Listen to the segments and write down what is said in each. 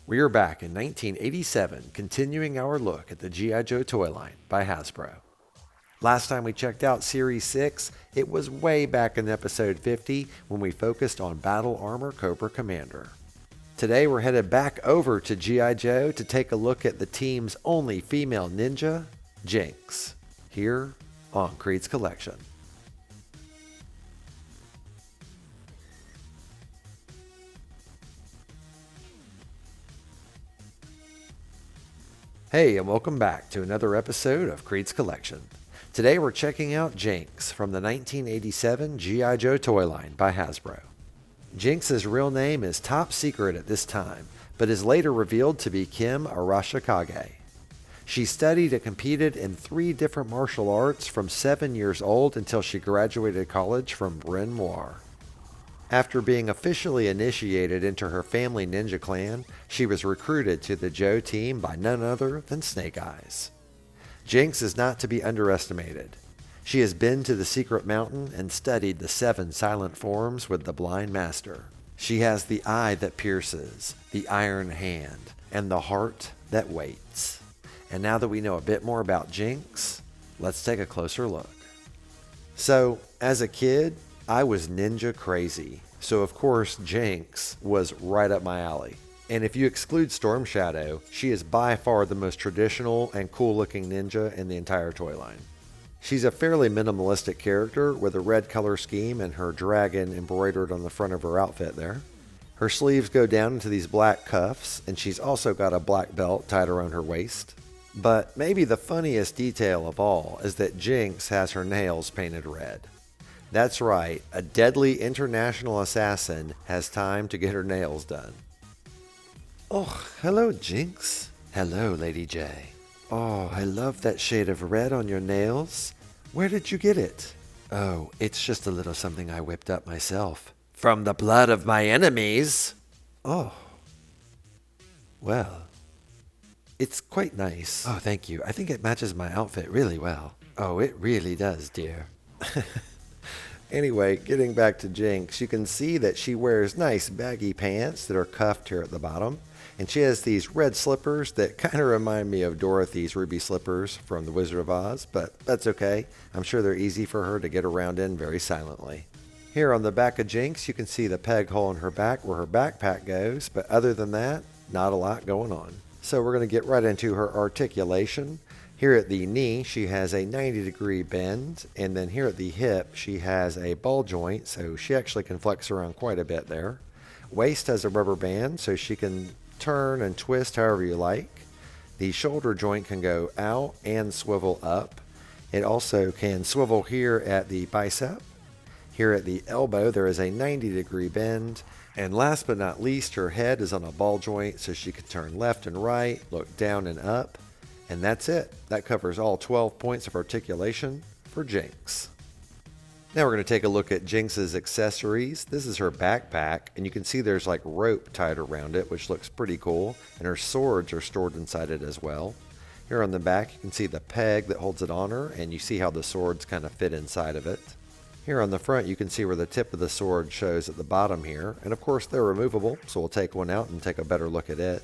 We are back in 1987, continuing our look at the G.I. Joe toy line by Hasbro. Last time we checked out Series 6, it was way back in episode 50 when we focused on Battle Armor Cobra Commander. Today we're headed back over to G.I. Joe to take a look at the team's only female ninja, Jinx, here on Creed's Collection. Hey, and welcome back to another episode of Creed's Collection. Today we're checking out Jinx from the 1987 G.I. Joe toy line by Hasbro. Jinx's real name is top secret at this time, but is later revealed to be Kim Arashikage. She studied and competed in 3 different martial arts from 7 years old until she graduated college from Bryn Mawr. After being officially initiated into her family ninja clan, she was recruited to the Joe team by none other than Snake Eyes. Jinx is not to be underestimated. She has been to the Secret Mountain and studied the 7 silent forms with the Blind Master. She has the eye that pierces, the iron hand, and the heart that waits. And now that we know a bit more about Jinx, let's take a closer look. So, as a kid, I was ninja crazy, so of course Jinx was right up my alley. And if you exclude Storm Shadow, she is by far the most traditional and cool looking ninja in the entire toy line. She's a fairly minimalistic character with a red color scheme and her dragon embroidered on the front of her outfit there. Her sleeves go down into these black cuffs, and she's also got a black belt tied around her waist. But maybe the funniest detail of all is that Jinx has her nails painted red. That's right, a deadly international assassin has time to get her nails done. Oh, hello, Jinx. Hello, Lady J. Oh, I love that shade of red on your nails. Where did you get it? Oh, it's just a little something I whipped up myself. From the blood of my enemies. Oh. Well, it's quite nice. Oh, thank you. I think it matches my outfit really well. Oh, it really does, dear. Anyway, getting back to Jinx, you can see that she wears nice baggy pants that are cuffed here at the bottom. And she has these red slippers that kind of remind me of Dorothy's ruby slippers from The Wizard of Oz, but that's okay. I'm sure they're easy for her to get around in very silently. Here on the back of Jinx, you can see the peg hole in her back where her backpack goes, but other than that, not a lot going on. So we're going to get right into her articulation. Here at the knee, she has a 90-degree bend, and then here at the hip, she has a ball joint, so she actually can flex around quite a bit there. Waist has a rubber band, so she can turn and twist however you like. The shoulder joint can go out and swivel up. It also can swivel here at the bicep. Here at the elbow, there is a 90-degree bend. And last but not least, her head is on a ball joint, so she can turn left and right, look down and up. And that's it. That covers all 12 points of articulation for Jinx. Now we're going to take a look at Jinx's accessories. This is her backpack, and you can see there's like rope tied around it, which looks pretty cool. And her swords are stored inside it as well. Here on the back, you can see the peg that holds it on her, and you see how the swords kind of fit inside of it. Here on the front, you can see where the tip of the sword shows at the bottom here. And of course, they're removable, so we'll take one out and take a better look at it.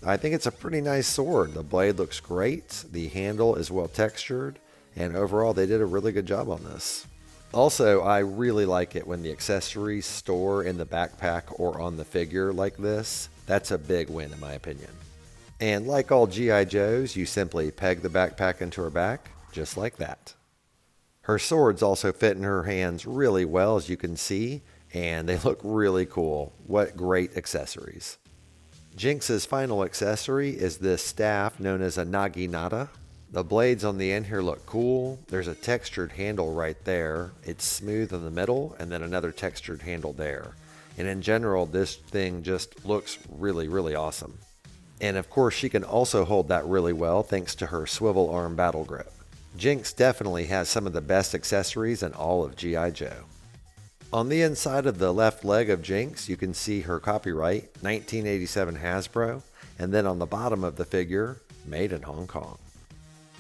I think it's a pretty nice sword. The blade looks great, the handle is well textured, and overall they did a really good job on this. Also, I really like it when the accessories store in the backpack or on the figure like this. That's a big win in my opinion. And like all G.I. Joes, you simply peg the backpack into her back, just like that. Her swords also fit in her hands really well, as you can see, and they look really cool. What great accessories. Jinx's final accessory is this staff known as a naginata. The blades on the end here look cool. There's a textured handle right there. It's smooth in the middle, and then another textured handle there. And in general, this thing just looks really, really awesome. And of course, she can also hold that really well thanks to her swivel arm battle grip. Jinx definitely has some of the best accessories in all of G.I. Joe. On the inside of the left leg of Jinx, you can see her copyright, 1987 Hasbro, and then on the bottom of the figure, made in Hong Kong.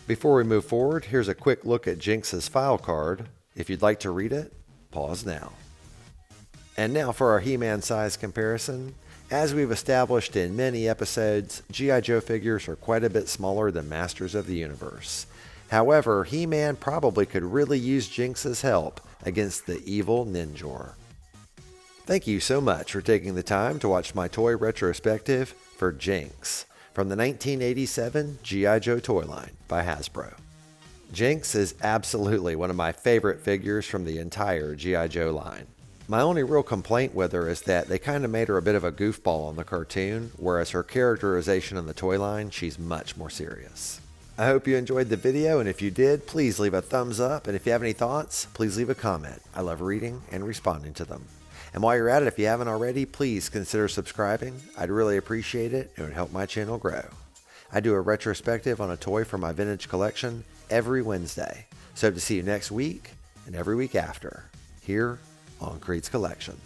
Before we move forward, here's a quick look at Jinx's file card. If you'd like to read it, pause now. And now for our He-Man size comparison. As we've established in many episodes, G.I. Joe figures are quite a bit smaller than Masters of the Universe. However, He-Man probably could really use Jinx's help against the evil Ninjor. Thank you so much for taking the time to watch my toy retrospective for Jinx from the 1987 G.I. Joe toy line by Hasbro. Jinx is absolutely one of my favorite figures from the entire G.I. Joe line. My only real complaint with her is that they kind of made her a bit of a goofball on the cartoon, whereas her characterization in the toy line, she's much more serious. I hope you enjoyed the video, and if you did, please leave a thumbs up, and if you have any thoughts, please leave a comment. I love reading and responding to them. And while you're at it, if you haven't already, please consider subscribing. I'd really appreciate it. It would help my channel grow. I do a retrospective on a toy from my vintage collection every Wednesday. So hope to see you next week and every week after, here on KREED'S Collection.